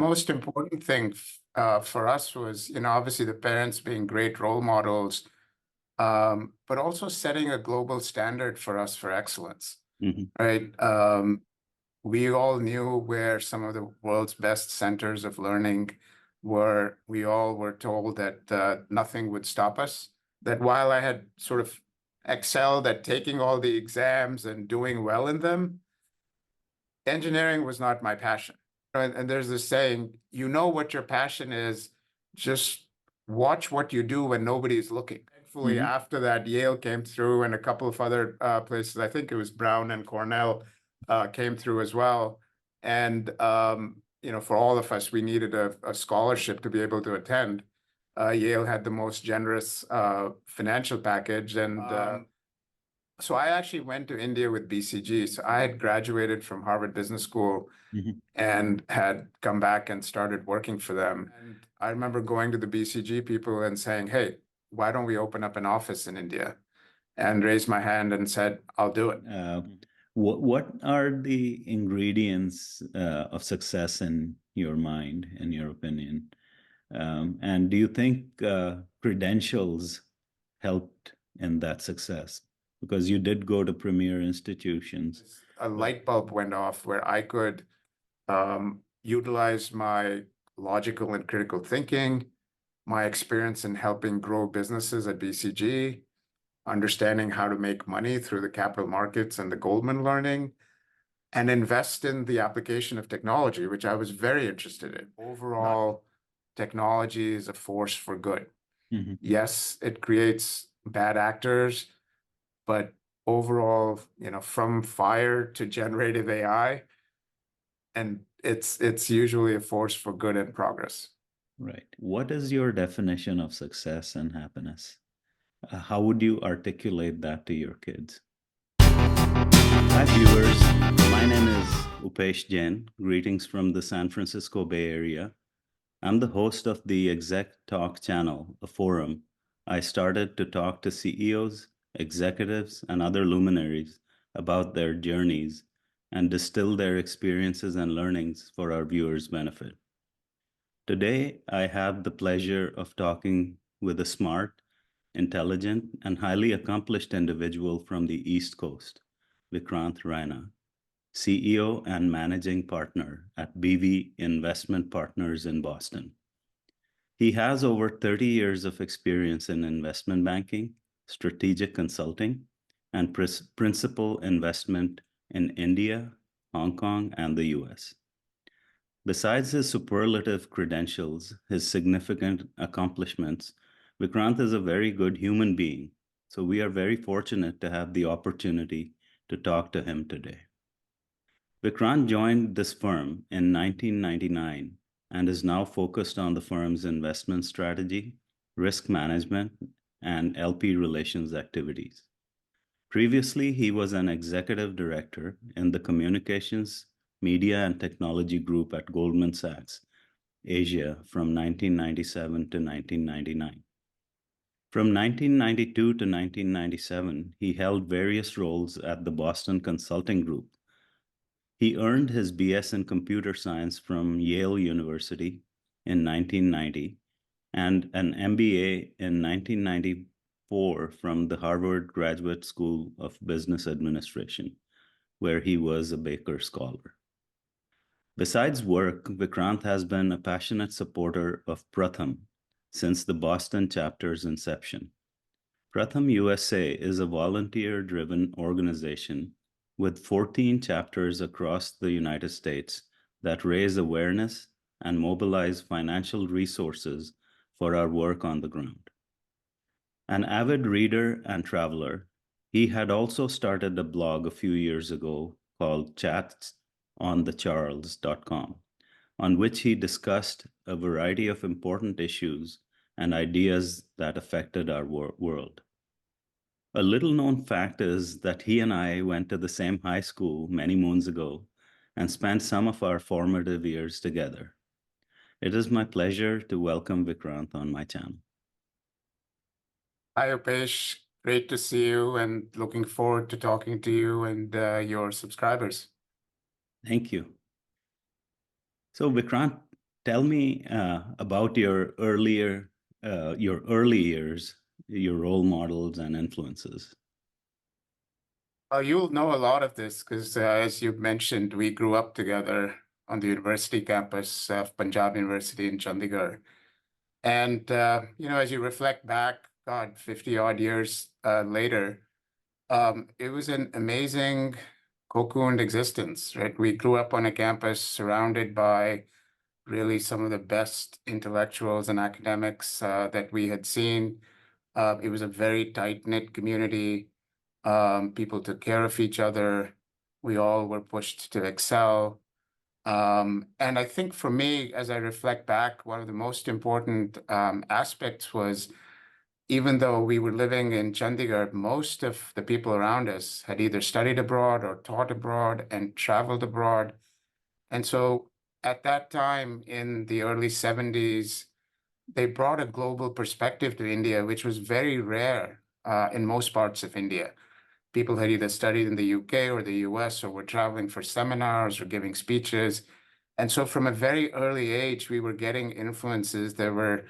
Most important thing for us was, obviously the parents being great role models, but also setting a global standard for us for excellence, Mhm. right? We all knew where some of the world's best centers of learning were. We all were told that nothing would stop us. That while I had sort of excelled at taking all the exams and doing well in them, engineering was not my passion. And there's this saying, you know what your passion is, just watch what you do when nobody's looking. Thankfully, Mhm. after that, Yale came through and a couple of other places, I think it was Brown and Cornell came through as well. And, for all of us, we needed a scholarship to be able to attend. Yale had the most generous financial package. And so I actually went to India with BCG. So I had graduated from Harvard Business School Mhm. and had come back and started working for them. And I remember going to the BCG people and saying, hey, why don't we open up an office in India? And raised my hand and said, I'll do it. What are the ingredients of success in your mind, in your opinion? And do you think credentials helped in that success? Because you did go to premier institutions. A light bulb went off where I could utilize my logical and critical thinking, my experience in helping grow businesses at BCG, understanding how to make money through the capital markets and the Goldman learning, and invest in the application of technology, which I was very interested in. Overall, technology is a force for good. Mhm. Yes, it creates bad actors, but overall, from fire to generative AI, and it's usually a force for good and progress. Right. What is your definition of success and happiness? How would you articulate that to your kids? Hi, viewers. My name is Upesh Jain. Greetings from the San Francisco Bay Area. I'm the host of the Exec Talk channel, a forum I started to talk to CEOs, executives, and other luminaries about their journeys and distill their experiences and learnings for our viewers' benefit. Today, I have the pleasure of talking with a smart, intelligent, and highly accomplished individual from the East Coast, Vikrant Raina, CEO and managing partner at BV Investment Partners in Boston. He has over 30 years of experience in investment banking, strategic consulting, and principal investment in India, Hong Kong, and the US. Besides his superlative credentials, his significant accomplishments, Vikrant is a very good human being, so we are very fortunate to have the opportunity to talk to him today. Vikrant joined this firm in 1999 and is now focused on the firm's investment strategy, risk management, and LP relations activities. Previously, he was an executive director in the communications, media, and technology group at Goldman Sachs, Asia from 1997 to 1999. From 1992 to 1997, he held various roles at the Boston Consulting Group. He earned his BS in computer science from Yale University in 1990 and an MBA in 1994 from the Harvard Graduate School of Business Administration, where he was a Baker Scholar. Besides work, Vikrant has been a passionate supporter of Pratham since the Boston chapter's inception. Pratham USA is a volunteer-driven organization with 14 chapters across the United States that raise awareness and mobilize financial resources for our work on the ground. An avid reader and traveler, he had also started a blog a few years ago called chatsonthecharles.com, on which he discussed a variety of important issues and ideas that affected our world. A little known fact is that he and I went to the same high school many moons ago and spent some of our formative years together. It is my pleasure to welcome Vikrant on my channel. Hi, Upesh. Great to see you and looking forward to talking to you and your subscribers. Thank you. So, Vikrant, Tell me about your early years, your role models and influences. You'll know a lot of this because, as you mentioned, we grew up together on the university campus of Punjab University in Chandigarh. And, as you reflect back, God, 50 odd years later, it was an amazing cocooned existence, right? We grew up on a campus surrounded by really some of the best intellectuals and academics that we had seen. It was a very tight-knit community. People took care of each other. We all were pushed to excel. And I think for me, as I reflect back, one of the most important aspects was even though we were living in Chandigarh, most of the people around us had either studied abroad or taught abroad and traveled abroad. And so at that time in the early 70s, they brought a global perspective to India, which was very rare in most parts of India. People had either studied in the UK or the US or were traveling for seminars or giving speeches. And so from a very early age, we were getting influences that were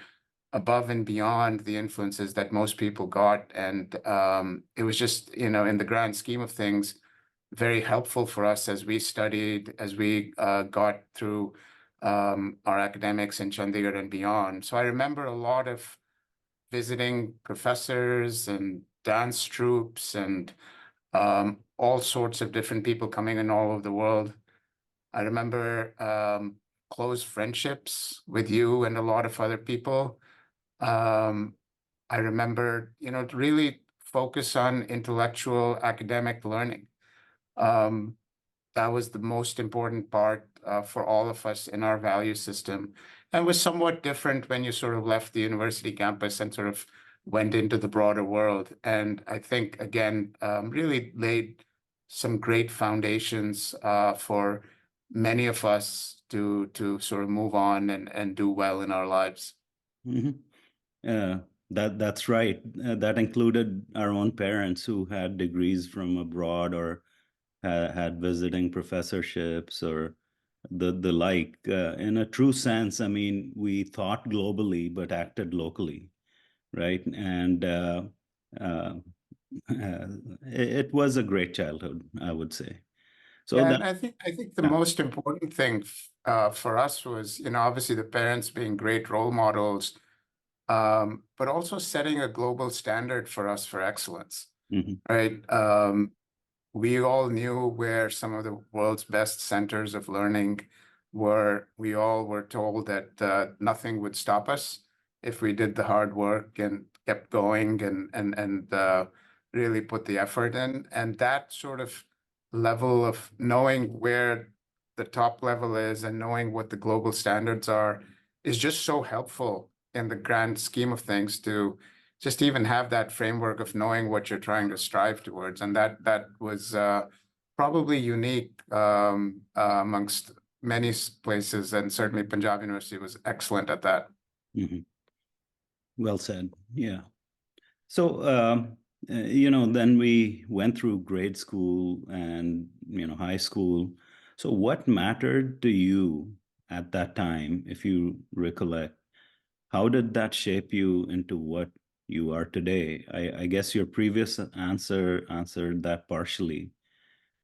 above and beyond the influences that most people got. And it was just, in the grand scheme of things, very helpful for us as we studied, as we got through our academics in Chandigarh and beyond. So I remember a lot of visiting professors and dance troupes and all sorts of different people coming in all over the world. I remember close friendships with you and a lot of other people. I remember, to really focus on intellectual academic learning. Um, that was the most important part for all of us in our value system, and was somewhat different when you sort of left the university campus and sort of went into the broader world. And I think, again, really laid some great foundations for many of us to sort of move on and do well in our lives. Mhm. That's right. That included our own parents who had degrees from abroad or had visiting professorships or the like. In a true sense, I mean, we thought globally but acted locally, right? And uh, it was a great childhood, I would say. So Yeah, that, and I think the yeah. most important thing for us was, obviously the parents being great role models, but also setting a global standard for us for excellence, Mhm. right? We all knew where some of the world's best centers of learning were. We all were told that nothing would stop us if we did the hard work and kept going and really put the effort in. And that sort of level of knowing where the top level is and knowing what the global standards are is just so helpful in the grand scheme of things to just even have that framework of knowing what you're trying to strive towards. And that was probably unique amongst many places, and certainly Punjab University was excellent at that. Mhm. Well said. Yeah. So, then we went through grade school and, high school. So, what mattered to you at that time, if you recollect? How did that shape you into what you are today? I guess your previous answer answered that partially,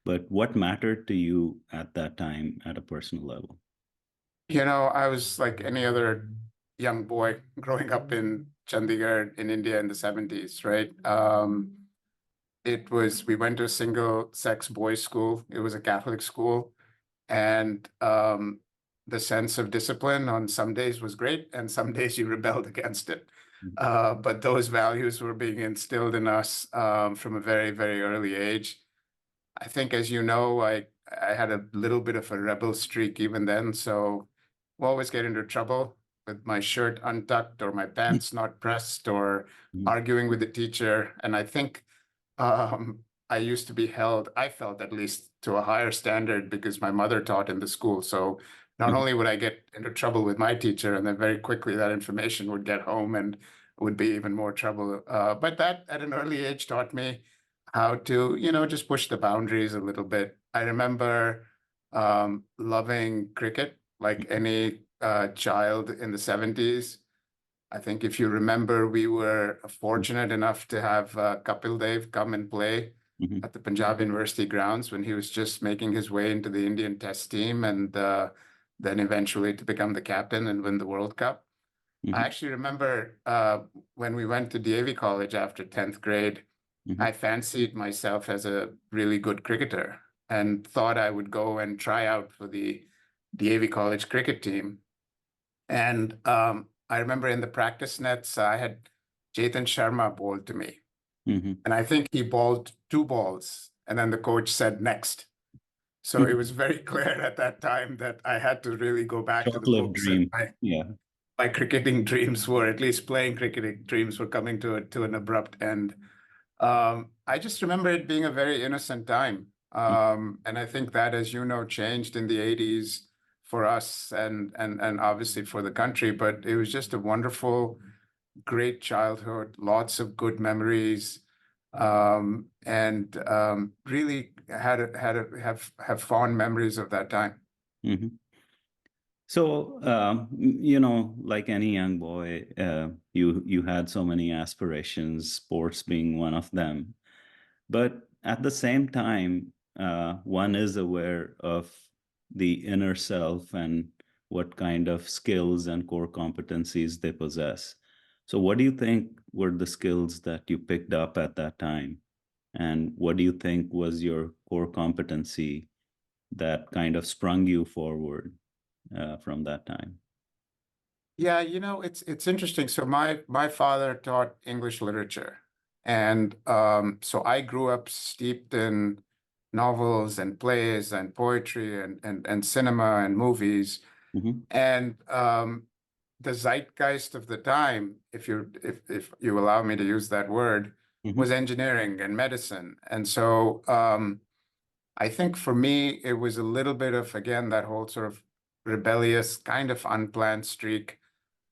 but what mattered to you at that time at a personal level? I was like any other young boy growing up in Chandigarh in India in the 70s, right? We went to a single sex boys' school. It was a Catholic school. And the sense of discipline on some days was great, and some days you rebelled against it. But those values were being instilled in us from a very, very early age. I think, as you know, I had a little bit of a rebel streak even then, so I always get into trouble with my shirt untucked or my pants not pressed or Mhm. arguing with the teacher. And I think I used to be held, I felt at least, to a higher standard because my mother taught in the school. So not Mhm. only would I get into trouble with my teacher, and then very quickly that information would get home and would be even more trouble. But that at an early age taught me how to, just push the boundaries a little bit. I remember loving cricket like any child in the 70s. I think if you remember, we were fortunate enough to have Kapil Dev come and play Mm-hmm. at the Punjab University grounds when he was just making his way into the Indian Test team, and then eventually to become the captain and win the World Cup. I Mm-hmm. actually remember when we went to DAV college after 10th grade, Mm-hmm. I fancied myself as a really good cricketer and thought I would go and try out for the DAV college cricket team. And I remember in the practice nets, I had Chetan Sharma bowled to me. Mm-hmm. And I think he bowled 2 balls. And then the coach said next. So it was very clear at that time that I had to really go back to the Short-lived books, and dream. Yeah. my cricketing dreams were, at least playing cricketing dreams were coming to an abrupt end. I just remember it being a very innocent time. And I think that, as you know, changed in the 80s for us and obviously for the country, but it was just a wonderful, great childhood, lots of good memories, and really have fond memories of that time. Mm-hmm. So, like any young boy, you had so many aspirations, sports being one of them. But at the same time, one is aware of the inner self and what kind of skills and core competencies they possess. So, what do you think were the skills that you picked up at that time? And what do you think was your core competency that kind of sprung you forward from that time? Yeah, it's interesting. So my father taught English literature, and so I grew up steeped in novels and plays and poetry and cinema and movies. Mm-hmm. And the zeitgeist of the time, if you allow me to use that word, Mm-hmm. was engineering and medicine. And so I think for me, it was a little bit of, again, that whole sort of rebellious, kind of unplanned streak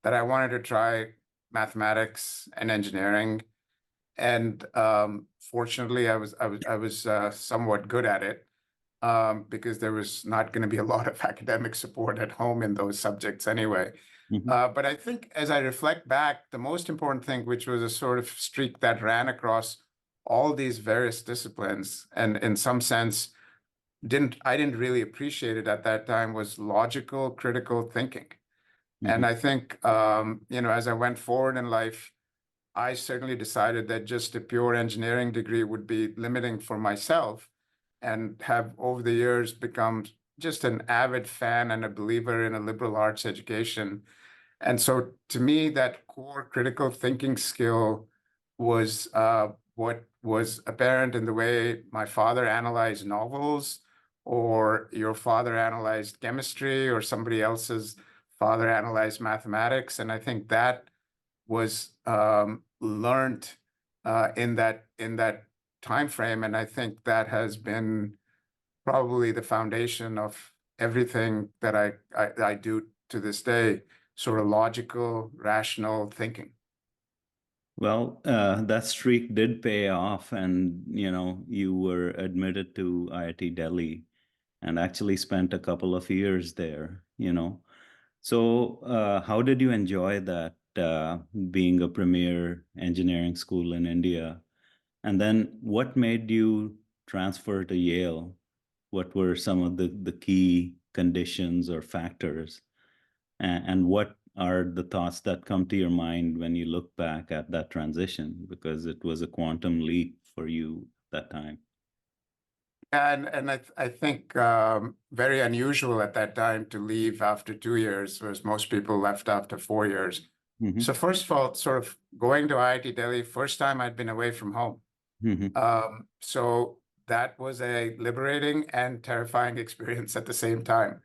that I wanted to try mathematics and engineering. And fortunately, I was somewhat good at it, because there was not going to be a lot of academic support at home in those subjects anyway. Mm-hmm. But I think as I reflect back, the most important thing, which was a sort of streak that ran across all these various disciplines, and in some sense, I didn't really appreciate it at that time, was logical, critical thinking. Mm-hmm. And I think, as I went forward in life, I certainly decided that just a pure engineering degree would be limiting for myself, and have over the years become just an avid fan and a believer in a liberal arts education. And so to me, that core critical thinking skill was what was apparent in the way my father analyzed novels, or your father analyzed chemistry, or somebody else's father analyzed mathematics. And I think that was learned in that time frame. And I think that has been probably the foundation of everything that I do to this day, sort of logical, rational thinking. Well, that streak did pay off, and you were admitted to IIT Delhi and actually spent a couple of years there. So, how did you enjoy that being a premier engineering school in India? And then what made you transfer to Yale? What were some of the key conditions or factors? And what are the thoughts that come to your mind when you look back at that transition? Because it was a quantum leap for you at that time. And I think very unusual at that time to leave after 2 years, whereas most people left after 4 years. Mm-hmm. So first of all, sort of going to IIT Delhi, first time I'd been away from home. Mm-hmm. So that was a liberating and terrifying experience at the same time.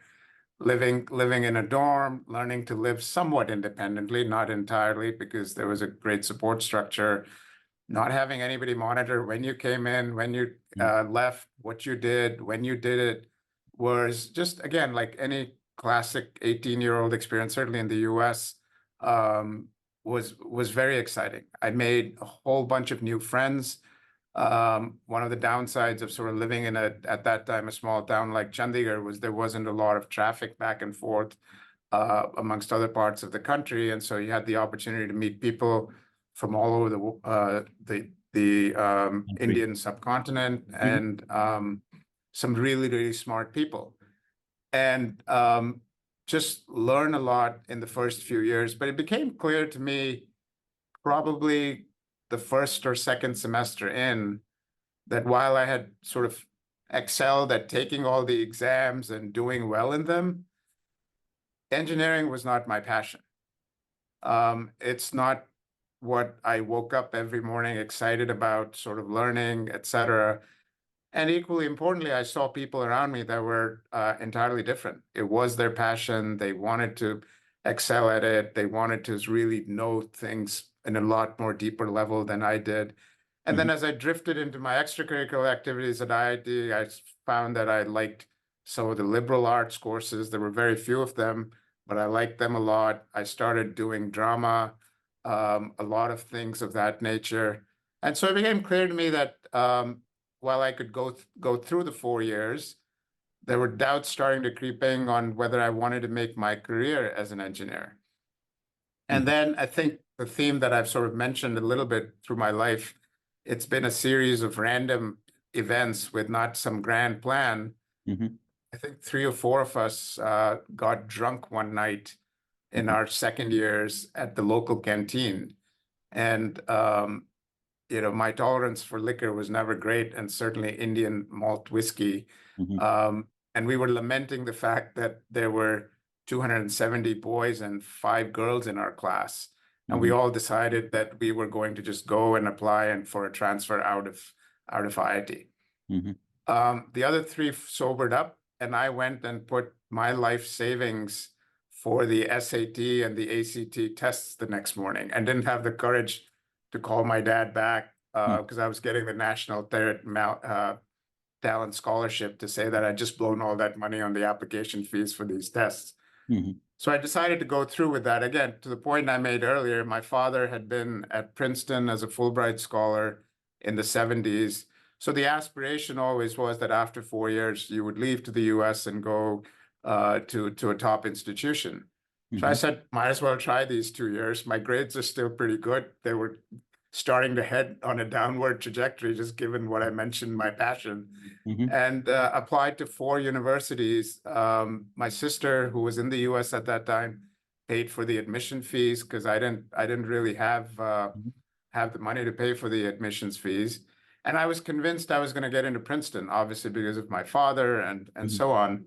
Living in a dorm, learning to live somewhat independently, not entirely, because there was a great support structure, not having anybody monitor when you came in, when you left, what you did, when you did it, was just, again, like any classic 18-year-old experience, certainly in the US, was very exciting. I made a whole bunch of new friends. One of the downsides of sort of living in at that time, a small town like Chandigarh, was there wasn't a lot of traffic back and forth. amongst other parts of the country. And so you had the opportunity to meet people from all over the Country. Indian subcontinent and some really, really smart people. And just learn a lot in the first few years. But it became clear to me probably the first or second semester in that while I had sort of excelled at taking all the exams and doing well in them, engineering was not my passion. It's not what I woke up every morning excited about, sort of learning, etc. And equally importantly, I saw people around me that were entirely different. It was their passion. They wanted to excel at it. They wanted to really know things in a lot more deeper level than I did. And then as I drifted into my extracurricular activities at IIT, I found that I liked some of the liberal arts courses. There were very few of them, but I liked them a lot. I started doing drama, a lot of things of that nature. And so it became clear to me that while I could go through the 4 years, there were doubts starting to creep in on whether I wanted to make my career as an engineer. And then I think the theme that I've sort of mentioned a little bit through my life, it's been a series of random events with not some grand plan. I think 3 or 4 of us got drunk one night in our second years at the local canteen. And my tolerance for liquor was never great, and certainly Indian malt whiskey. And we were lamenting the fact that there were 270 boys and 5 girls in our class. And we all decided that we were going to just go and apply and for a transfer out of IIT. The other 3 sobered up, and I went and put my life savings for the SAT and the ACT tests the next morning, and didn't have the courage to call my dad back because I was getting the National Talent Scholarship to say that I'd just blown all that money on the application fees for these tests. So I decided to go through with that. Again, to the point I made earlier, my father had been at Princeton as a Fulbright scholar in the 70s. So the aspiration always was that after 4 years, you would leave to the US and go to a top institution. So I said, might as well try these 2 years. My grades are still pretty good. They were starting to head on a downward trajectory, just given what I mentioned, my passion, and applied to 4 universities. My sister, who was in the US at that time, paid for the admission fees because I didn't really have the money to pay for the admissions fees. And I was convinced I was going to get into Princeton, obviously because of my father and so on.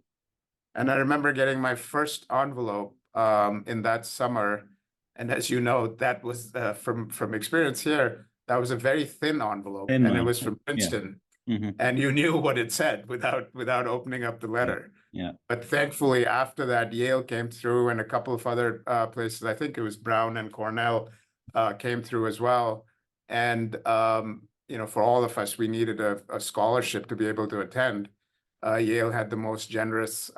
And I remember getting my first envelope in that summer. And as you know, that was from experience here, that was a very thin envelope, and it was from Princeton. And you knew what it said without opening up the letter. But thankfully, after that, Yale came through, and a couple of other places, I think it was Brown and Cornell, came through as well. And for all of us, we needed a scholarship to be able to attend. Yale had the most generous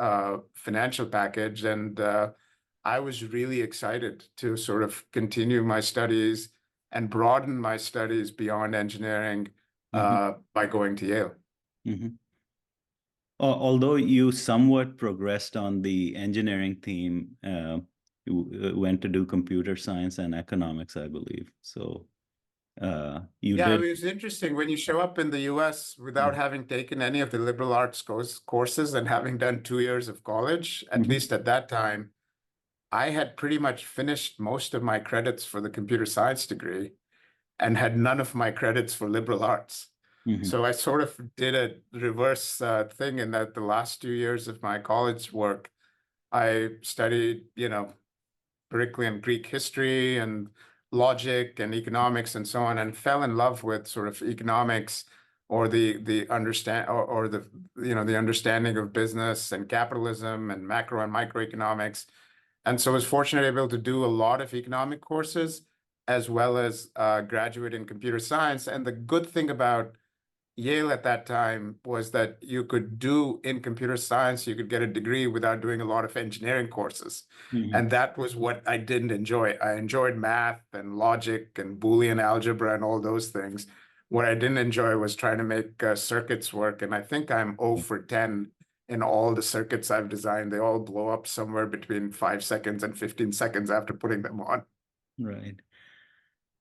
financial package, and I was really excited to sort of continue my studies and broaden my studies beyond engineering by going to Yale. Although you somewhat progressed on the engineering theme, you went to do computer science and economics, I believe. So you did. It was interesting when you show up in the US without having taken any of the liberal arts courses and having done 2 years of college, at least at that time, I had pretty much finished most of my credits for the computer science degree and had none of my credits for liberal arts. So I sort of did a reverse thing in that the last 2 years of my college work, I studied, Greek and Greek history and logic and economics and so on, and fell in love with sort of economics or the understanding of business and capitalism and macro and microeconomics. And so I was fortunate to be able to do a lot of economic courses as well as graduate in computer science. And the good thing about Yale at that time was that you could do in computer science, you could get a degree without doing a lot of engineering courses. And that was what I didn't enjoy. I enjoyed math and logic and Boolean algebra and all those things. What I didn't enjoy was trying to make circuits work. And I think I'm 0 for 10 in all the circuits I've designed, they all blow up somewhere between 5 seconds and 15 seconds after putting them on. Right.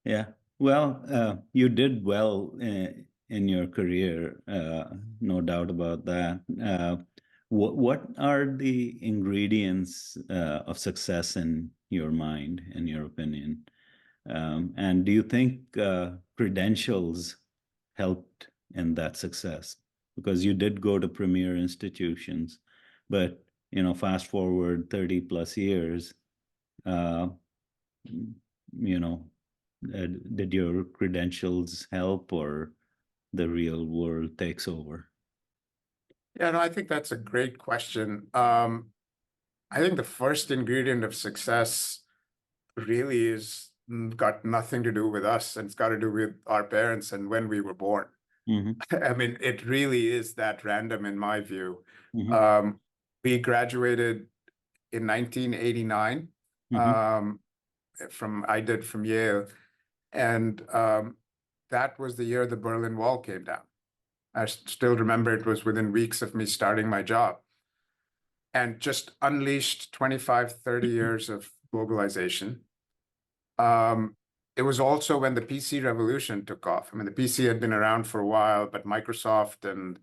Yeah. Well, you did well in your career, no doubt about that. What are the ingredients of success in your mind, in your opinion? And do you think credentials helped in that success? Because you did go to premier institutions, but fast forward 30 plus years, uh, you know, did your credentials help, or the real world takes over? Yeah, no, I think that's a great question. I think the first ingredient of success really is got nothing to do with us, and it's got to do with our parents and when we were born. Mm-hmm. I mean, it really is that random in my view. Mm-hmm. We graduated in 1989 Mm-hmm. from Yale, and that was the year the Berlin Wall came down. I still remember it was within weeks of me starting my job, and just unleashed 25, 30 years of globalization. It was also when the PC revolution took off. I mean, the PC had been around for a while, but Microsoft and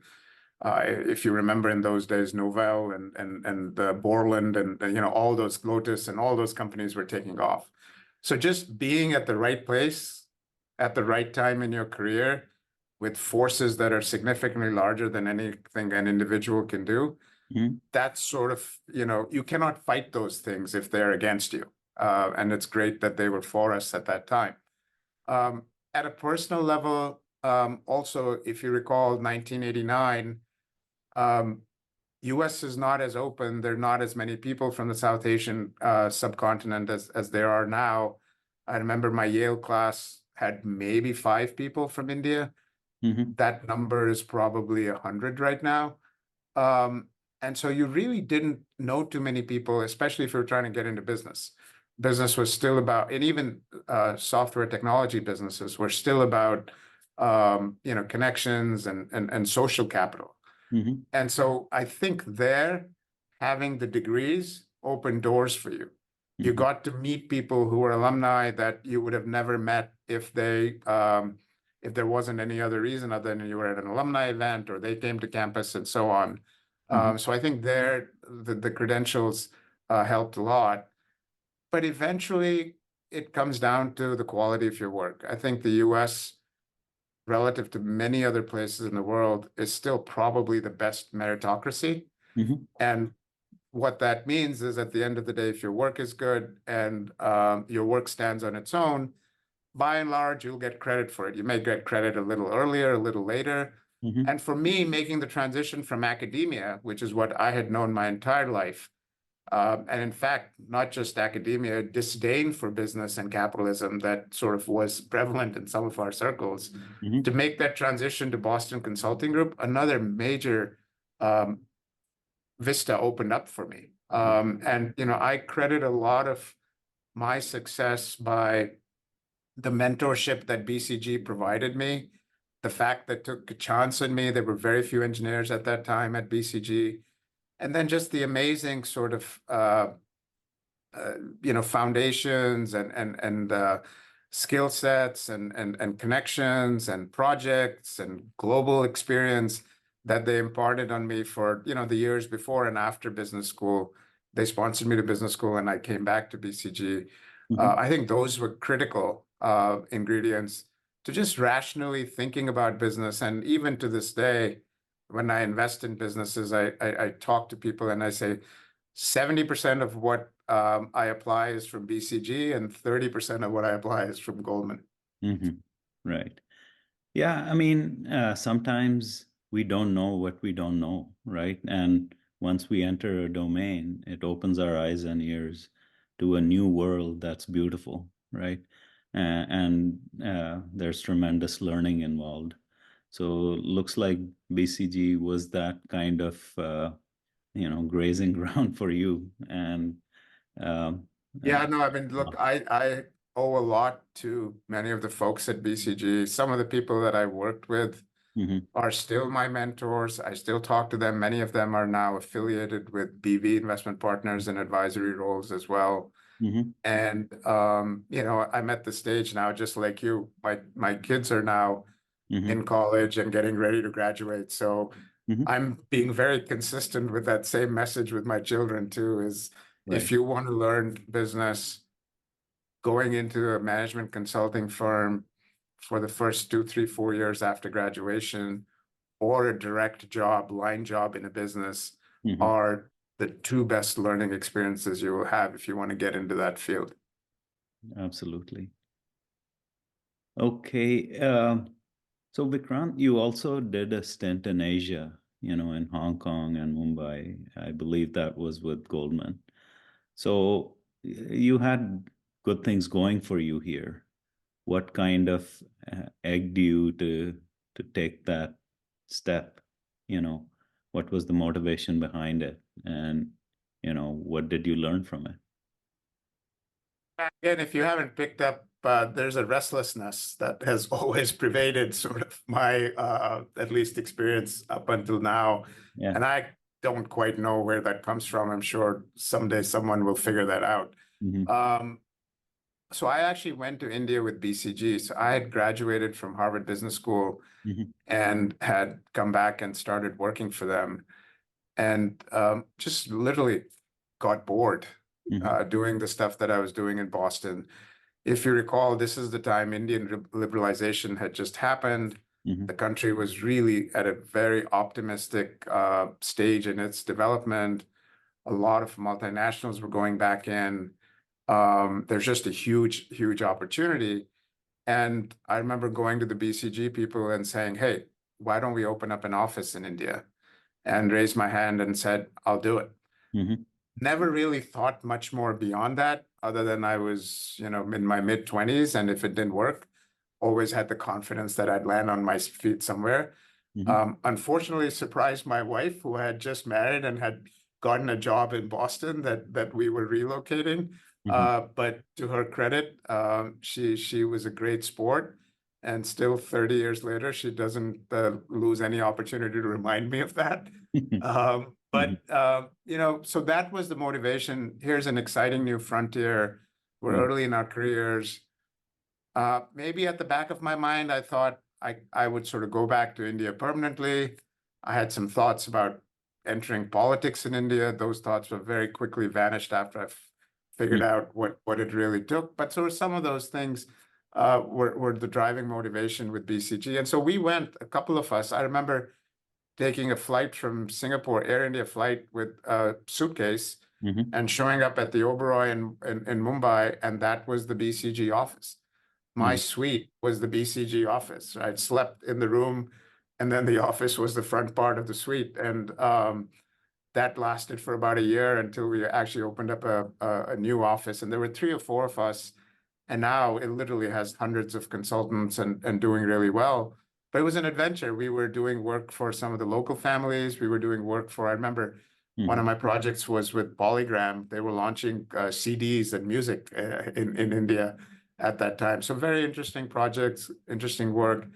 if you remember in those days, Novell and Borland and all those Lotus and all those companies were taking off. So just being at the right place at the right time in your career with forces that are significantly larger than anything an individual can do, Mm-hmm. that's sort of, you cannot fight those things if they're against you. And it's great that they were for us at that time. At a personal level, also, if you recall 1989, US is not as open. There are not as many people from the South Asian subcontinent as there are now. I remember my Yale class had maybe 5 people from India. Mm-hmm. That number is probably 100 right now. And so you really didn't know too many people, especially if you're trying to get into business. Business was still about, and even software technology businesses were still about, connections and social capital. Mm-hmm. And so I think there, having the degrees opened doors for you. You Mm-hmm. got to meet people who were alumni that you would have never met if if there wasn't any other reason other than you were at an alumni event or they came to campus and so on. Mm-hmm. So I think there the credentials helped a lot. But eventually it comes down to the quality of your work. I think the US, relative to many other places in the world, is still probably the best meritocracy. Mm-hmm. And what that means is at the end of the day, if your work is good and your work stands on its own, by and large, you'll get credit for it. You may get credit a little earlier, a little later. Mm-hmm. And for me, making the transition from academia, which is what I had known my entire life, and in fact, not just academia, disdain for business and capitalism that sort of was prevalent in some of our circles, Mm-hmm. to make that transition to Boston Consulting Group, another major vista opened up for me. And I credit a lot of my success by the mentorship that BCG provided me, the fact that took a chance on me. There were very few engineers at that time at BCG. And then just the amazing sort of, foundations and skill sets and connections and projects and global experience that they imparted on me for, the years before and after business school. They sponsored me to business school and I came back to BCG. Mm-hmm. I think those were critical ingredients to just rationally thinking about business. And even to this day, when I invest in businesses, I talk to people and I say 70% of what I apply is from BCG and 30% of what I apply is from Goldman. Mm-hmm. Right. Yeah, I mean, sometimes we don't know what we don't know, right? And once we enter a domain, it opens our eyes and ears to a new world that's beautiful, right? And there's tremendous learning involved. So looks like BCG was that kind of, grazing ground for you. And um, Yeah, no, I mean, look, I owe a lot to many of the folks at BCG. Some of the people that I worked with Mm-hmm. are still my mentors. I still talk to them. Many of them are now affiliated with BV Investment Partners in advisory roles as well. Mm-hmm. And I'm at the stage now, just like you. My kids are now Mm-hmm. in college and getting ready to graduate. So Mm-hmm. I'm being very consistent with that same message with my children too, is if Right. you want to learn business, going into a management consulting firm for the first 2, 3, 4 years after graduation, or a direct job, line job in a business, Mm-hmm. are the two best learning experiences you will have if you want to get into that field. Absolutely. Okay. So Vikrant, you also did a stint in Asia, in Hong Kong and Mumbai. I believe that was with Goldman. So you had good things going for you here. What kind of egged you to take that step? You know, what was the motivation behind it? And, what did you learn from it? Again, if you haven't picked up, there's a restlessness that has always pervaded sort of my at least experience up until now. Yeah. And I don't quite know where that comes from. I'm sure someday someone will figure that out. Mm-hmm. So I actually went to India with BCG. So I had graduated from Harvard Business School Mm-hmm. and had come back and started working for them, and just literally got bored Mm-hmm. doing the stuff that I was doing in Boston. If you recall, this is the time Indian liberalization had just happened. Mm-hmm. The country was really at a very optimistic stage in its development. A lot of multinationals were going back in. There's just a huge, huge opportunity. And I remember going to the BCG people and saying, hey, why don't we open up an office in India? And raised my hand and said, I'll do it. Mm-hmm. Never really thought much more beyond that, other than I was, in my mid-20s. And if it didn't work, always had the confidence that I'd land on my feet somewhere. Mm-hmm. Unfortunately, surprised my wife, who had just married and had gotten a job in Boston, that we were relocating. Mm-hmm. But to her credit, she was a great sport, and still 30 years later, she doesn't lose any opportunity to remind me of that. So that was the motivation. Here's an exciting new frontier. We're Mm-hmm. early in our careers. Maybe at the back of my mind, I thought I would sort of go back to India permanently. I had some thoughts about entering politics in India. Those thoughts were very quickly vanished after I figured out what it really took. But so some of those things were the driving motivation with BCG. And so we went, a couple of us. I remember taking a flight from Singapore, Air India flight, with a suitcase Mm-hmm. and showing up at the Oberoi in Mumbai, and that was the BCG office. My suite was the BCG office. I slept in the room, and then the office was the front part of the suite. And that lasted for about a year until we actually opened up a new office. And there were 3 or 4 of us. And now it literally has hundreds of consultants and doing really well. But it was an adventure. We were doing work for some of the local families. We were doing work for, I remember one of my projects was with Polygram. They were launching CDs and music in India at that time. So very interesting projects, interesting work.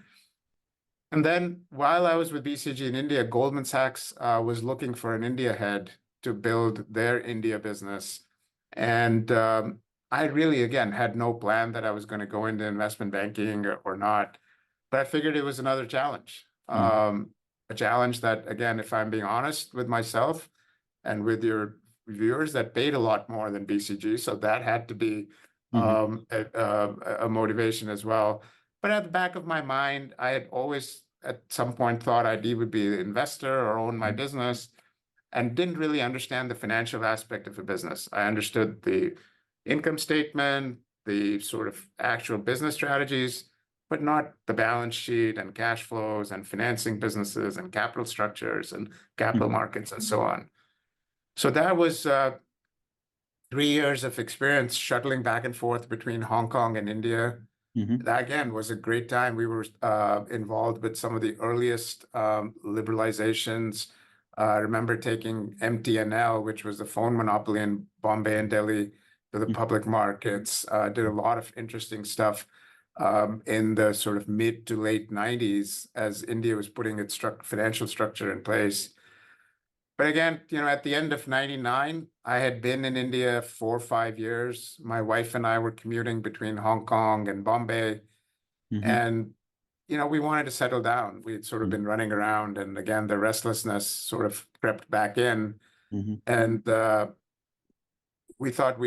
And then while I was with BCG in India, Goldman Sachs was looking for an India head to build their India business. And I really, again, had no plan that I was going to go into investment banking or not. But I figured it was another challenge. A challenge that, again, if I'm being honest with myself and with your viewers, that paid a lot more than BCG. So that had to be a motivation as well. But at the back of my mind, I had always at some point thought I'd either be an investor or own my business, and didn't really understand the financial aspect of a business. I understood the income statement, the sort of actual business strategies, but not the balance sheet and cash flows and financing businesses and capital structures and capital markets and so on. So that was 3 years of experience shuttling back and forth between Hong Kong and India. That, again, was a great time. We were involved with some of the earliest liberalizations. I remember taking MTNL, which was the phone monopoly in Bombay and Delhi, to the public markets. Did a lot of interesting stuff. in the sort of mid to late 90s as India was putting its financial structure in place. But again, at the end of 99, I had been in India 4 or 5 years. My wife and I were commuting between Hong Kong and Bombay. Mm-hmm. And, we wanted to settle down. We had sort of been running around. And again, the restlessness sort of crept back in. Mm-hmm. And we thought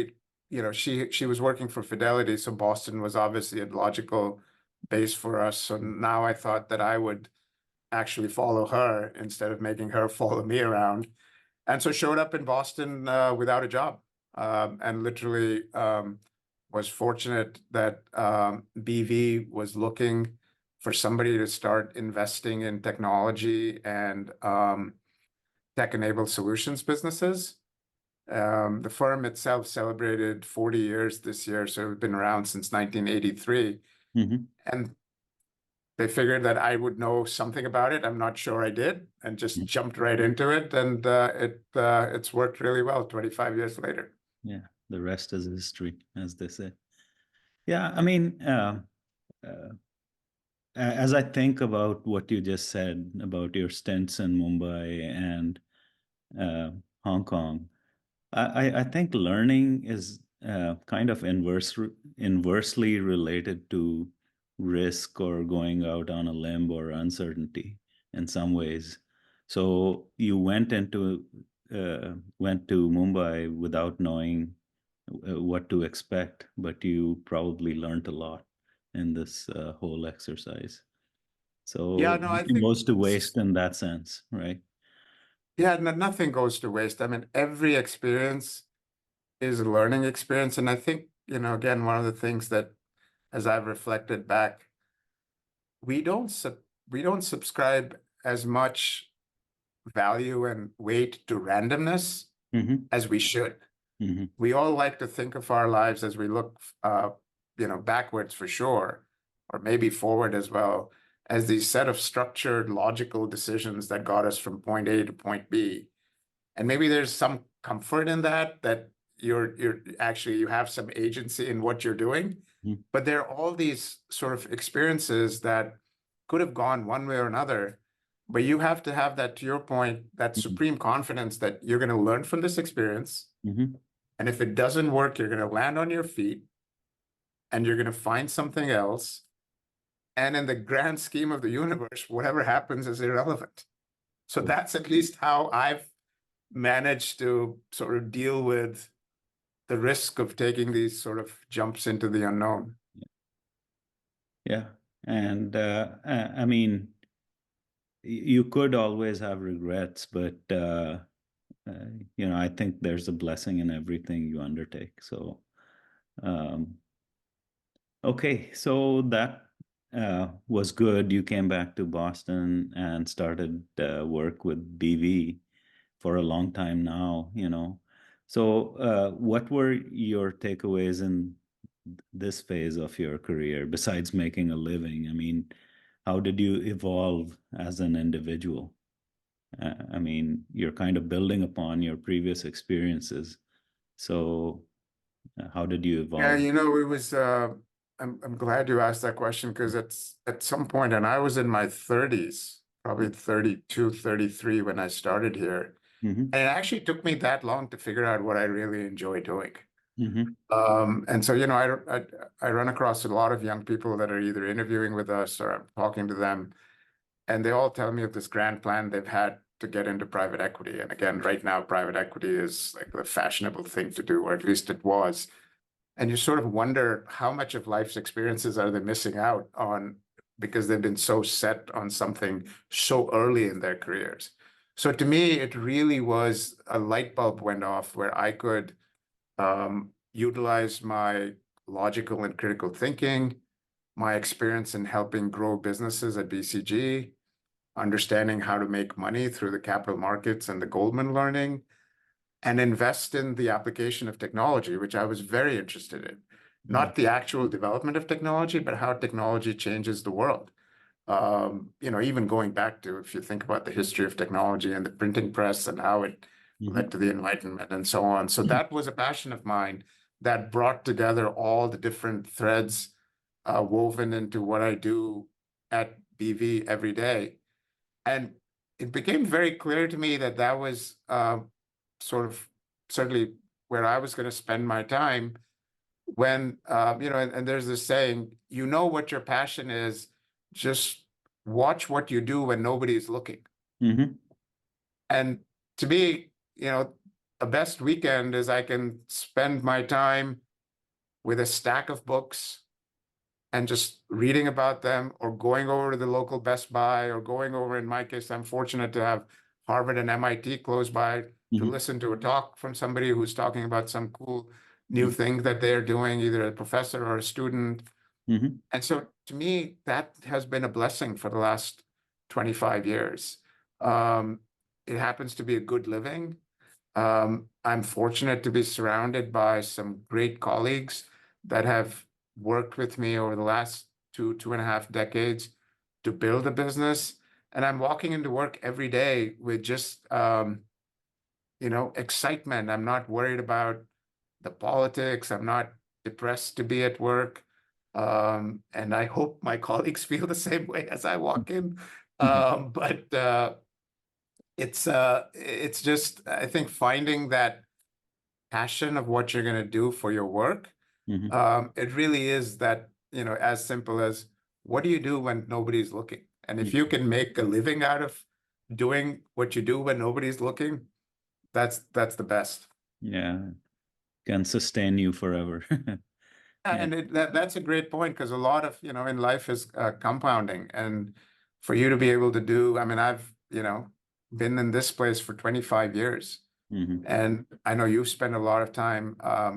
she was working for Fidelity. So Boston was obviously a logical base for us. So now I thought that I would actually follow her instead of making her follow me around. And so showed up in Boston without a job, and literally was fortunate that BV was looking for somebody to start investing in technology and tech-enabled solutions businesses. The firm itself celebrated 40 years this year, so we've been around since 1983. Mm-hmm. And they figured that I would know something about it. I'm not sure I did, and just jumped right into it. And it's worked really well 25 years later. Yeah, the rest is history, as they say. Yeah, I mean, as I think about what you just said about your stints in Mumbai and Hong Kong, I think learning is kind of inversely related to risk or going out on a limb or uncertainty in some ways. So you went to Mumbai without knowing what to expect, but you probably learned a lot in this whole exercise. Yeah, So no, I nothing think, goes to waste in that sense, right? yeah, nothing goes to waste. I mean, every experience is a learning experience. And I think, again, one of the things that, as I've reflected back, we don't subscribe as much value and weight to randomness Mm-hmm. as we should. Mm-hmm. We all like to think of our lives as we look, backwards for sure, or maybe forward as well, as these set of structured, logical decisions that got us from point A to point B. And maybe there's some comfort in that you're actually, you have some agency in what you're doing. Mm-hmm. But there are all these sort of experiences that could have gone one way or another. But you have to have that, to your point, that supreme confidence that you're going to learn from this experience. Mm-hmm. And if it doesn't work, you're going to land on your feet and you're going to find something else. And in the grand scheme of the universe, whatever happens is irrelevant. So that's at least how I've managed to sort of deal with the risk of taking these sort of jumps into the unknown. Yeah. And I mean, you could always have regrets, but I think there's a blessing in everything you undertake. So, okay, so that was good. You came back to Boston and started work with BV for a long time now, So, what were your takeaways in this phase of your career besides making a living? I mean, how did you evolve as an individual? I mean, you're kind of building upon your previous experiences. So, how did you Yeah, evolve? it was, I'm glad you asked that question because it's at some point, and I was in my 30s, probably 32, 33 when I started here. Mm-hmm. And it actually took me that long to figure out what I really enjoy doing. Mm-hmm. And so, I run across a lot of young people that are either interviewing with us or I'm talking to them, and they all tell me of this grand plan they've had to get into private equity. And again, right now, private equity is like the fashionable thing to do, or at least it was. And you sort of wonder how much of life's experiences are they missing out on because they've been so set on something so early in their careers. So to me, it really was a light bulb went off where I could utilize my logical and critical thinking, my experience in helping grow businesses at BCG, understanding how to make money through the capital markets and the Goldman learning, and invest in the application of technology, which I was very interested in. Not the actual development of technology, but how technology changes the world. Even going back to, if you think about the history of technology and the printing press and how it led to the Enlightenment and so on. So that was a passion of mine that brought together all the different threads woven into what I do at BV every day. And it became very clear to me that that was sort of certainly where I was going to spend my time when, and there's this saying, you know what your passion is, just watch what you do when nobody's looking. Mm-hmm. And to me, the best weekend is I can spend my time with a stack of books and just reading about them, or going over to the local Best Buy, or going over, in my case, I'm fortunate to have Harvard and MIT close by, to Mm-hmm. listen to a talk from somebody who's talking about some cool new Mm-hmm. thing that they're doing, either a professor or a student. Mm-hmm. And so to me, that has been a blessing for the last 25 years. Um, it happens to be a good living. I'm fortunate to be surrounded by some great colleagues that have worked with me over the last 2.5 decades to build a business. And I'm walking into work every day with just, excitement. I'm not worried about the politics. I'm not depressed to be at work. And I hope my colleagues feel the same way as I walk in. But it's just, I think, finding that passion of what you're going to do for your work. Mm-hmm. It really is that, as simple as, what do you do when nobody's looking? And if you can make a living out of doing what you do when nobody's looking, that's the best. Yeah, can sustain you forever. Yeah. And that's a great point, because a lot of, in life is compounding. And for you to be able to do, I mean, I've, been in this place for 25 years. Mm-hmm. And I know you've spent a lot of time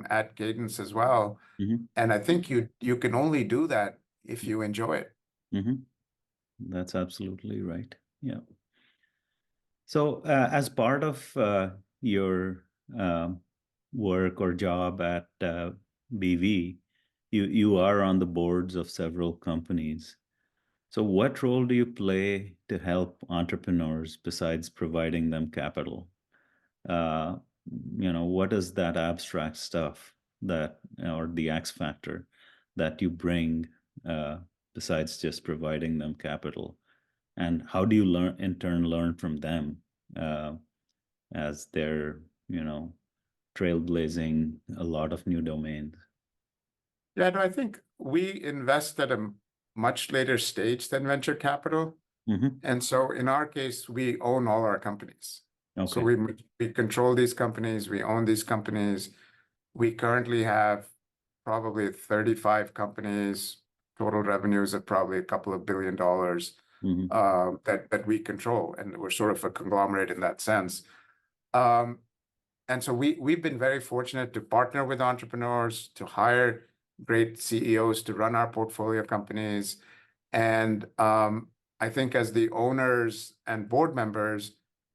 at Cadence as well. Mm-hmm. And I think you can only do that if you enjoy it. Mm-hmm. That's absolutely right. Yeah. So, as part of your work or job at BV, you are on the boards of several companies. So, what role do you play to help entrepreneurs besides providing them capital? Uh, what is that abstract stuff that, or the X factor that you bring uh, besides just providing them capital? And how do you learn, in turn, learn from them uh, as they're, trailblazing a lot of new domains? Yeah, no, I think we invest at a much later stage than venture capital. Mm-hmm. And so in our case, we own all our companies. So Okay. we control these companies, we own these companies. We currently have probably 35 companies, total revenues of probably a couple of $1 billion Mm-hmm. that we control, and we're sort of a conglomerate in that sense. And so we've been very fortunate to partner with entrepreneurs, to hire great CEOs to run our portfolio companies. And I think as the owners and board members,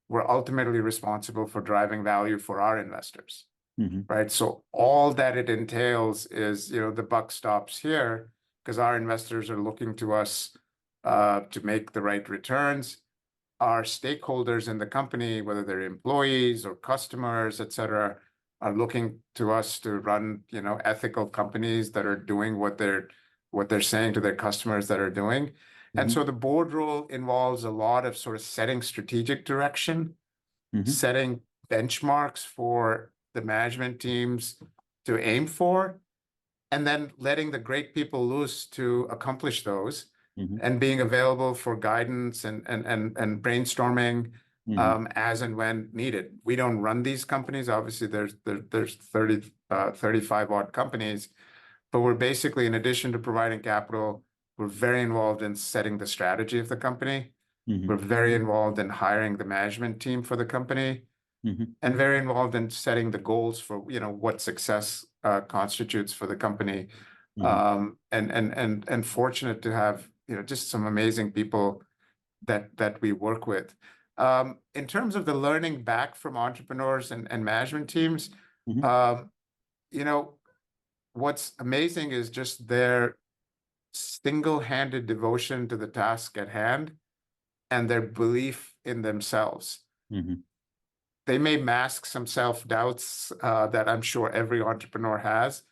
we're ultimately responsible for driving value for our investors, Mm-hmm. right? So all that it entails is, the buck stops here, because our investors are looking to us to make the right returns. Our stakeholders in the company, whether they're employees or customers, et cetera, are looking to us to run, ethical companies that are doing what they're saying to their customers that are doing. And Mm-hmm. so the board role involves a lot of sort of setting strategic direction, Mm-hmm. setting benchmarks for the management teams to aim for, and then letting the great people loose to accomplish those, Mm-hmm. and being available for guidance and brainstorming Mm-hmm. as and when needed. We don't run these companies. Obviously, there's 35 odd companies, but we're basically, in addition to providing capital, we're very involved in setting the strategy of the company. Mm-hmm. We're very involved in hiring the management team for the company, Mm-hmm. and very involved in setting the goals for, what success constitutes for the company. Mm-hmm. And fortunate to have, just some amazing people that we work with. In terms of the learning back from entrepreneurs and management teams, Mm-hmm. um, what's amazing is just their single-handed devotion to the task at hand and their belief in themselves. Mm-hmm. They may mask some self-doubts that I'm sure every entrepreneur has,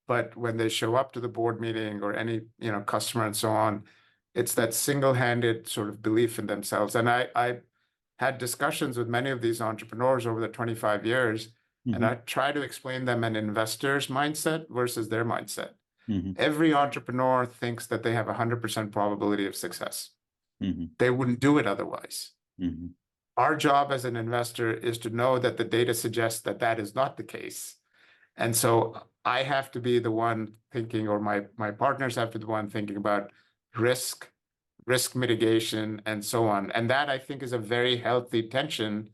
but when they show up to the board meeting or any, customer and so on, it's that single-handed sort of belief in themselves. And I had discussions with many of these entrepreneurs over the 25 years, and I try to explain them an investor's mindset versus their mindset. Every entrepreneur thinks that they have a 100% probability of success. They wouldn't do it otherwise. Our job as an investor is to know that the data suggests that that is not the case. And so I have to be the one thinking, or my partners have to be the one thinking about risk mitigation, and so on. And that, I think, is a very healthy tension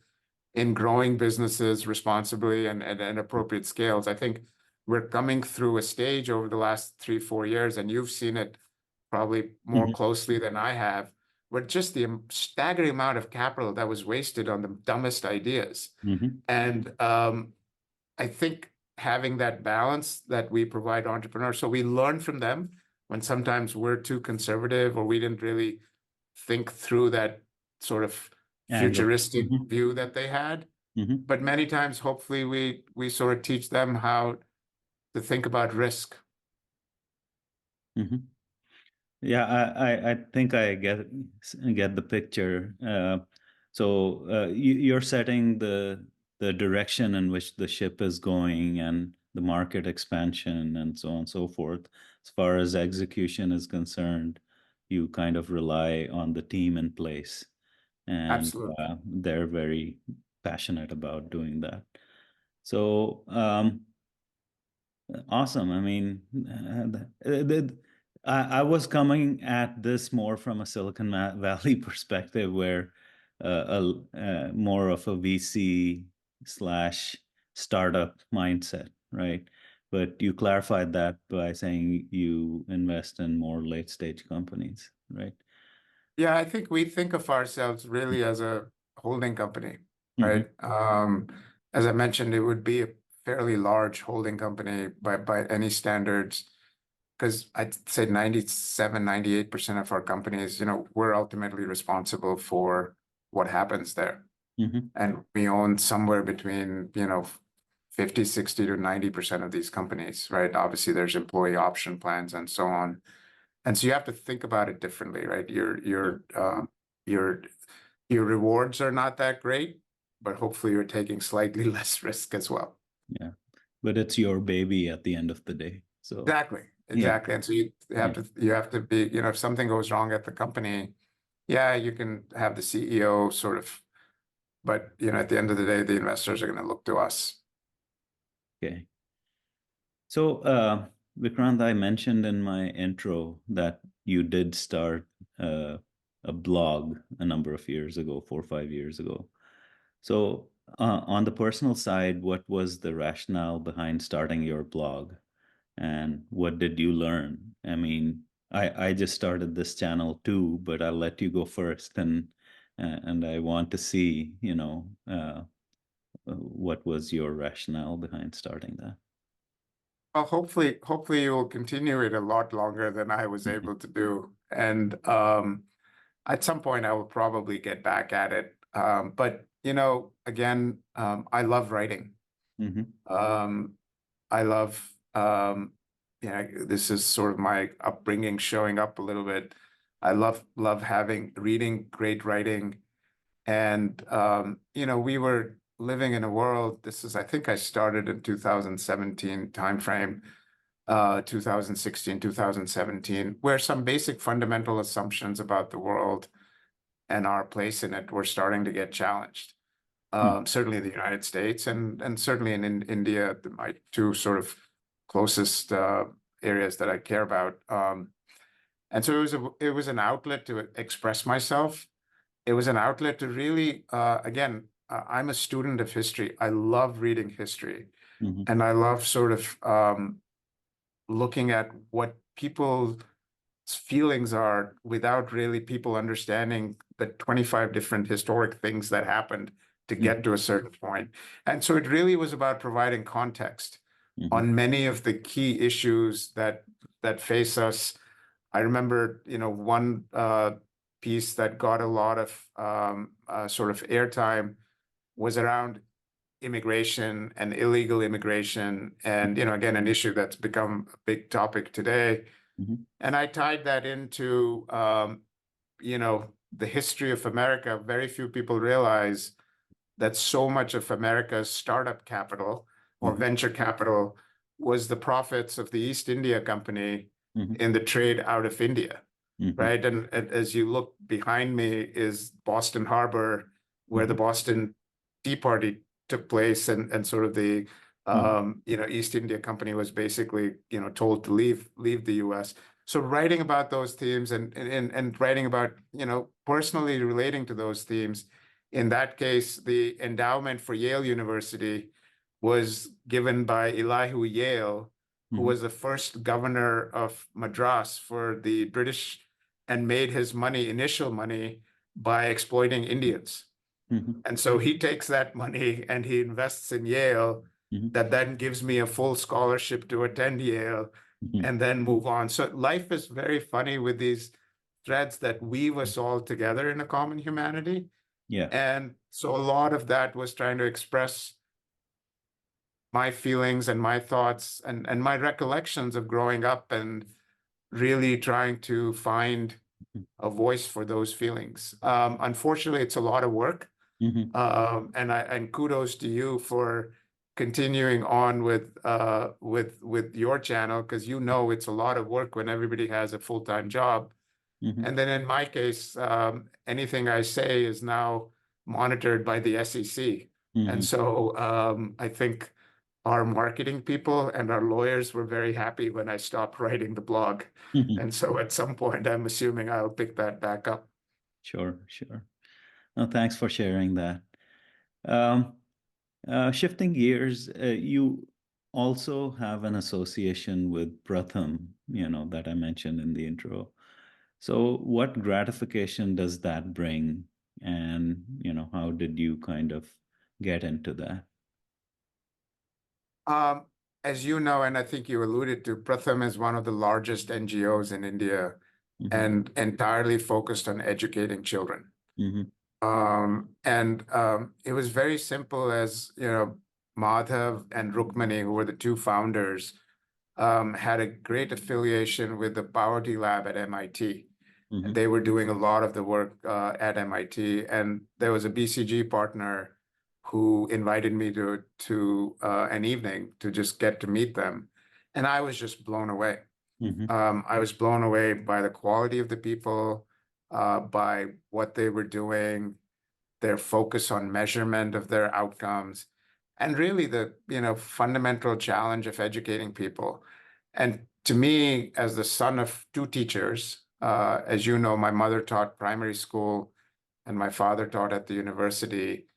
in growing businesses responsibly and at appropriate scales. I think we're coming through a stage over the last 3-4 years, and you've seen it probably more closely than I have, where just the staggering amount of capital that was wasted on the dumbest ideas. And I think having that balance that we provide entrepreneurs, so we learn from them when sometimes we're too conservative or we didn't really think through that sort of futuristic view that they had. But many times, hopefully, we sort of teach them how to think about risk. Yeah, I think I get the picture. So you're setting the direction in which the ship is going and the market expansion and so on and so forth. As far as execution is concerned, you kind of rely on the team in place, and Absolutely. they're very passionate about doing that. So awesome. I mean, I was coming at this more from a Silicon Valley perspective, where more of a VC / startup mindset, right? But you clarified that by saying you invest in more late stage companies, right? Yeah, I think we think of ourselves really as a holding company, right? As I mentioned, it would be a fairly large holding company by any standards, because I'd say 97-98% of our companies, we're ultimately responsible for what happens there. And we own somewhere between, 50, 60 to 90% of these companies, right? Obviously, there's employee option plans and so on. And so you have to think about it differently, right? Your rewards are not that great, but hopefully you're taking slightly less risk as well. Yeah, but it's your baby at the end of the day. So exactly. And so you have to be, if something goes wrong at the company, yeah, you can have the CEO sort of, but at the end of the day, the investors are going to look to us. Okay. So Vikrant, I mentioned in my intro that you did start a blog a number of years ago, 4 or 5 years ago. So on the personal side, what was the rationale behind starting your blog, and what did you learn? I mean, I just started this channel too, but I'll let you go first, and I want to see, what was your rationale behind starting that? Well, hopefully you will continue it a lot longer than I was able to do. And at some point I will probably get back at it. But again, I love writing. I love, this is sort of my upbringing showing up a little bit. I love reading great writing. And, we were living in a world, I think I started in 2017 timeframe, 2016, 2017, where some basic fundamental assumptions about the world and our place in it were starting to get challenged. Certainly in the United States and certainly in India, my two sort of closest areas that I care about. And so it was an outlet to express myself. It was an outlet to really, again, I'm a student of history. I love reading history. And I love sort of looking at what people's feelings are without really people understanding the 25 different historic things that happened to get to a certain point. And so it really was about providing context on many of the key issues that face us. I remember, one piece that got a lot of sort of airtime was around immigration and illegal immigration, and again, an issue that's become a big topic today. And I tied that into the history of America. Very few people realize that so much of America's startup capital or venture capital was the profits of the East India Company in the trade out of India, right? And as you look behind me is Boston Harbor, where the Boston Tea Party took place, and sort of the East India Company was basically told to leave the U.S. So writing about those themes and writing about personally relating to those themes. In that case, the endowment for Yale University was given by Elihu Yale, who was the first governor of Madras for the British, and made his initial money by exploiting Indians. And so he takes that money and he invests in Yale, that then gives me a full scholarship to attend Yale and then move on. So life is very funny with these threads that weave us all together in a common humanity. Yeah. And so a lot of that was trying to express my feelings and my thoughts and my recollections of growing up, and really trying to find a voice for those feelings. Unfortunately, it's a lot of work. And kudos to you for continuing on with your channel, because it's a lot of work when everybody has a full-time job. And then in my case, anything I say is now monitored by the SEC. And so I think our marketing people and our lawyers were very happy when I stopped writing the blog. And so at some point, I'm assuming I'll pick that back up. Sure. No, thanks for sharing that. Shifting gears, you also have an association with Pratham, that I mentioned in the intro. So what gratification does that bring? And, how did you kind of get into that? As you know, and I think you alluded to, Pratham is one of the largest NGOs in India and entirely focused on educating children. It was very simple, as Madhav and Rukmani, who were the two founders, had a great affiliation with the Poverty Lab at MIT. And they were doing a lot of the work at MIT, and there was a BCG partner who invited me to an evening to just get to meet them, and I was just blown away. I was blown away by the quality of the people, by what they were doing, their focus on measurement of their outcomes, and really the fundamental challenge of educating people. And to me, as the son of two teachers, as you know, my mother taught primary school and my father taught at the university.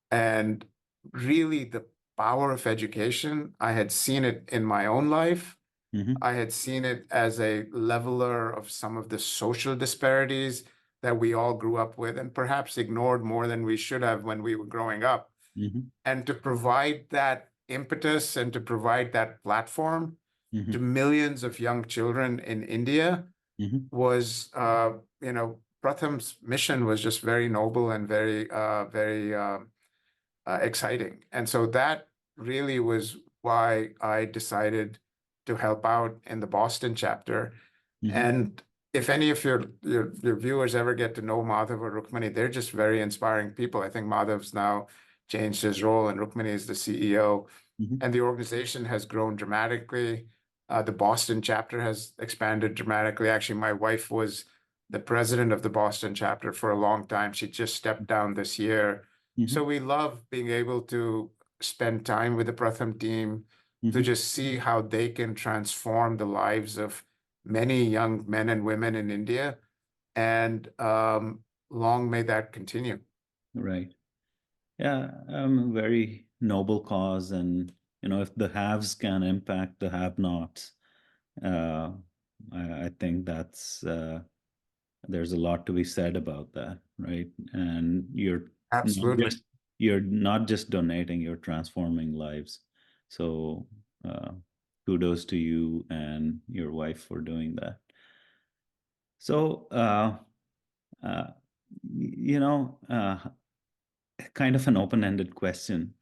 And really the power of education, I had seen it in my own life. I had seen it as a leveler of some of the social disparities that we all grew up with and perhaps ignored more than we should have when we were growing up. And to provide that impetus and to provide that platform to millions of young children in India was, Pratham's mission was just very noble and very exciting. And so that really was why I decided to help out in the Boston chapter. And if any of your viewers ever get to know Madhav or Rukmani, they're just very inspiring people. I think Madhav's now changed his role and Rukmani is the CEO. And the organization has grown dramatically. The Boston chapter has expanded dramatically. Actually, my wife was the president of the Boston chapter for a long time. She just stepped down this year. So we love being able to spend time with the Pratham team to just see how they can transform the lives of many young men and women in India. And long may that continue. Right. Yeah, very noble cause. And, if the haves can impact the have-nots, I think there's a lot to be said about that, right? And Absolutely. You're not just donating, you're transforming lives. So kudos to you and your wife for doing that. So, kind of an open-ended question.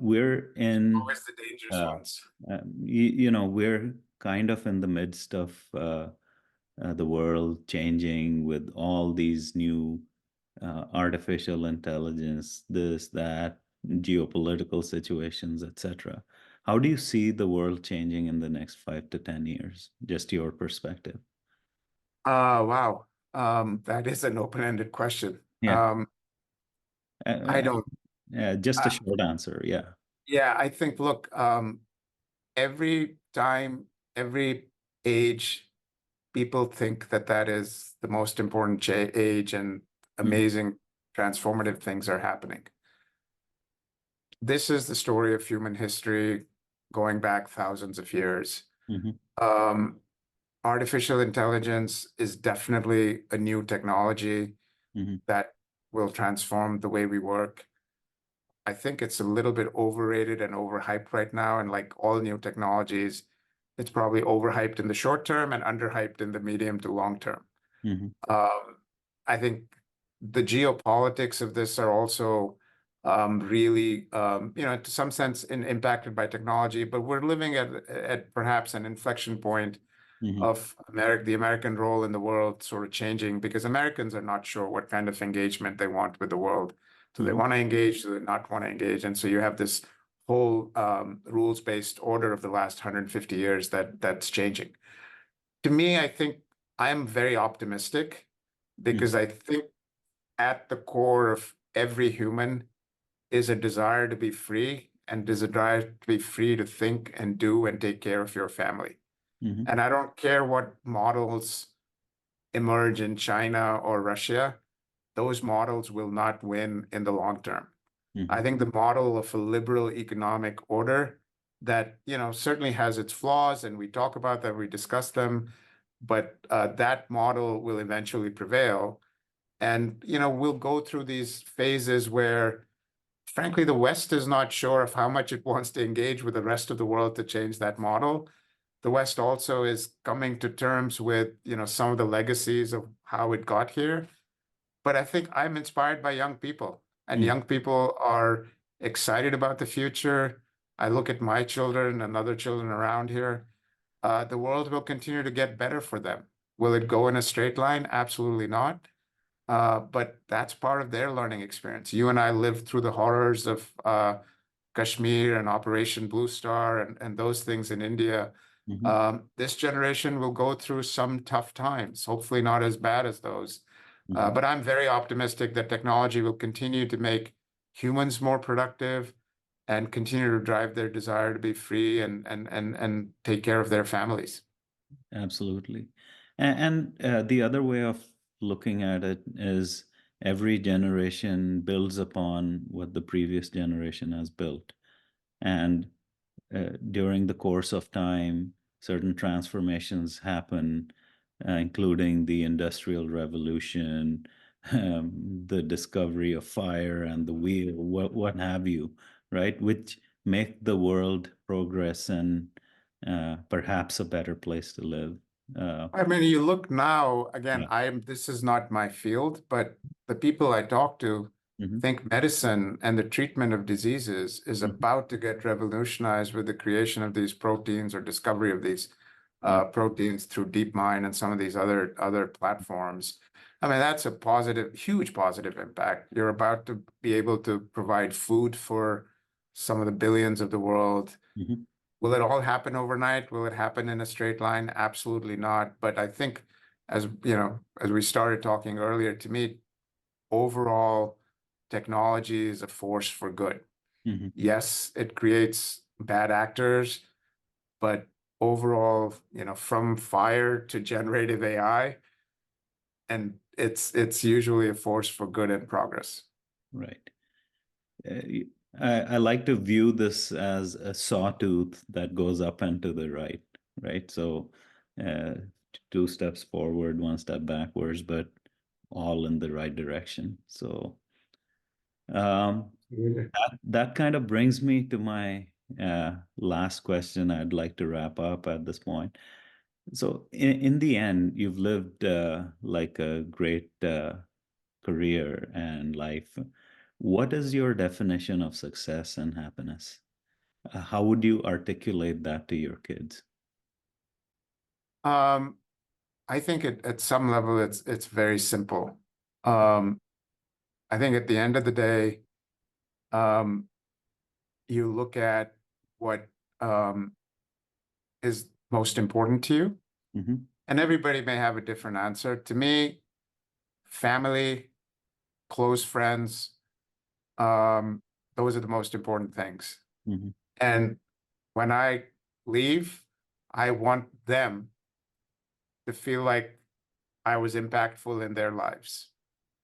we're in, Always the dangerous uh, ones. we're kind of in the midst of the world changing with all these new artificial intelligence, this, that, geopolitical situations, etc. How do you see the world changing in the next 5 to 10 years? Just your perspective. Wow. That is an open-ended question. Yeah. I Uh, don't, just a uh, short answer. Yeah. yeah, I think, look, every time, every age, people think that that is the most important age and Mhm, amazing, transformative things are happening. This is the story of human history going back thousands of years. mhm, Um, Artificial intelligence is definitely a new technology mhm, that will transform the way we work. I think it's a little bit overrated and overhyped right now. And like all new technologies, it's probably overhyped in the short term and underhyped in the medium to long term. mhm, I think the geopolitics of this are also really, to some sense, impacted by technology. But we're living at perhaps an inflection point mhm, of the American role in the world sort of changing because Americans are not sure what kind of engagement they want with the world. Do they mhm, want to engage? Do they not want to engage? And so you have this whole rules-based order of the last 150 years that's changing. To me, I think I'm very optimistic mhm, because I think at the core of every human is a desire to be free and desire to be free to think and do and take care of your family. mhm, And I don't care what models emerge in China or Russia, those models will not win in the long term. I mhm, think the model of a liberal economic order that, certainly has its flaws, and we talk about them, we discuss them, but that model will eventually prevail. And, we'll go through these phases where, frankly, the West is not sure of how much it wants to engage with the rest of the world to change that model. The West also is coming to terms with, some of the legacies of how it got here. But I think I'm inspired by young people, and mhm, young people are excited about the future. I look at my children and other children around here. The world will continue to get better for them. Will it go in a straight line? Absolutely not. But that's part of their learning experience. You and I lived through the horrors of Kashmir and Operation Blue Star and those things in India. mhm. This generation will go through some tough times, hopefully not as bad as those. Mhm. But I'm very optimistic that technology will continue to make humans more productive and continue to drive their desire to be free and take care of their families. Absolutely. And the other way of looking at it is every generation builds upon what the previous generation has built. And during the course of time, certain transformations happen, including the Industrial Revolution, the discovery of fire and the wheel, what have you, right? Which make the world progress and perhaps a better place to live. Uh, I mean, you look now, again, yeah. this is not my field, but the people I talk to Mhm, think medicine and the treatment of diseases is mhm, about to get revolutionized with the creation of these proteins or discovery of these yeah. proteins through DeepMind and some of these other platforms. I mean, that's a positive, huge positive impact. You're about to be able to provide food for some of the billions of the world. Mhm, Will it all happen overnight? Will it happen in a straight line? Absolutely not. But I think, as we started talking earlier, to me, overall, technology is a force for good. mhm. Yes, it creates bad actors, but overall, from fire to generative AI, and it's usually a force for good and progress. Right. Uh, I like to view this as a sawtooth that goes up and to the right, right? So, uh, two steps forward, one step backwards, but all in the right direction. So, um, Really? that kind of brings me to my last question. I'd like to wrap up at this point. So, in the end, you've lived like a great career and life. What is your definition of success and happiness? How would you articulate that to your kids? Um, I think at some level it's very simple. Um, I think at the end of the day, um, you look at what um, is most important to you, Mm-hmm. and everybody may have a different answer. To me, family, close friends, um, those are the most important things. Mm-hmm. And when I leave, I want them to feel like I was impactful in their lives.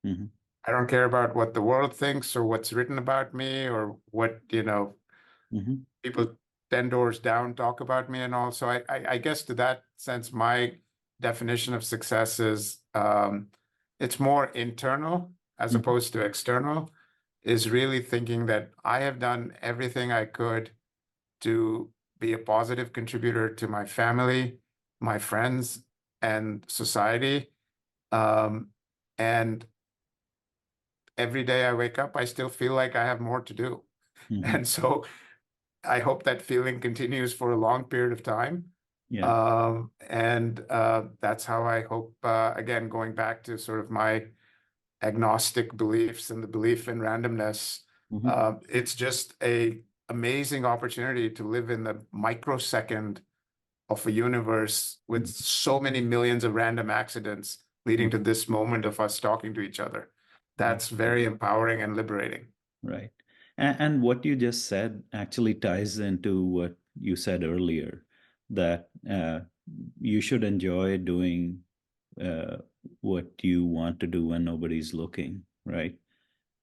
Mm-hmm. I don't care about what the world thinks or what's written about me or what, Mm-hmm. people 10 doors down talk about me and all. So I guess to that sense, my definition of success is it's more internal as Mm-hmm. opposed to external, is really thinking that I have done everything I could to be a positive contributor to my family, my friends, and society. Um, and every day I wake up, I still feel like I have more to do. Mm-hmm. And so I hope that feeling continues for a long period of time. Yeah. And that's how I hope, again, going back to sort of my agnostic beliefs and the belief in randomness, Mm-hmm. it's just a amazing opportunity to live in the microsecond of a universe with so many millions of random accidents leading to this moment of us talking to each other. That's Mm-hmm. very empowering and liberating. Right. And what you just said actually ties into what you said earlier, that you should enjoy doing uh, what you want to do when nobody's looking, right?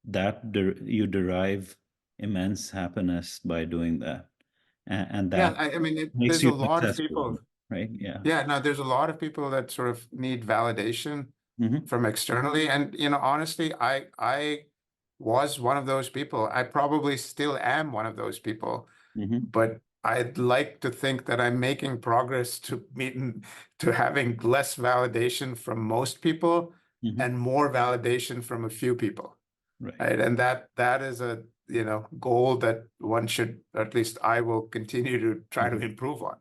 You derive immense happiness by doing that. And Yeah, that I mean, makes there's a you lot of successful, people. right? Yeah. Yeah, no, there's a lot of people that sort of need validation Mm-hmm. from externally. And, honestly, I was one of those people. I probably still am one of those people, Mm-hmm. but I'd like to think that I'm making progress to having less validation from most people Mm-hmm. and more validation from a few people. Right. Right. And that is a, goal that one should, or at least I will continue to try to Mm-hmm. improve on.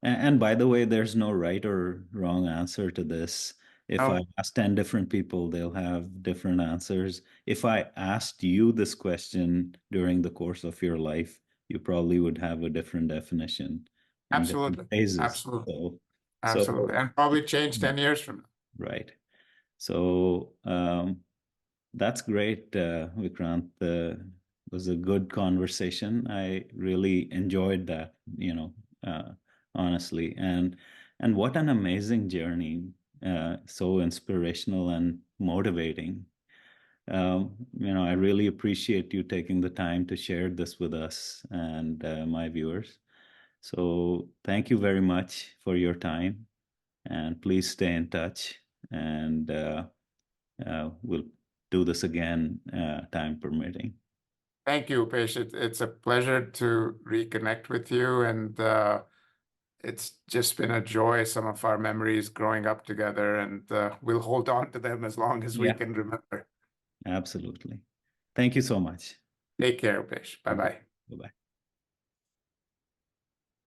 And by the way, there's no right or wrong answer to this. If I Oh, ask 10 different people, they'll have different answers. If I asked you this question during the course of your life, you probably would have a different definition in different absolutely. phases. Absolutely. So Absolutely. And probably change 10 years from now. right. So that's great, Vikrant. It was a good conversation. I really enjoyed that, uh, honestly. And what an amazing journey. So inspirational and motivating. I really appreciate you taking the time to share this with us and my viewers. So thank you very much for your time, and please stay in touch. And we'll do this again, time permitting. Thank you, Upesh. It's a pleasure to reconnect with you. And it's just been a joy, some of our memories growing up together. And we'll hold on to them as long as we Yeah, can remember. absolutely. Thank you so much. Take care, Upesh. Bye Okay. bye. Bye-bye.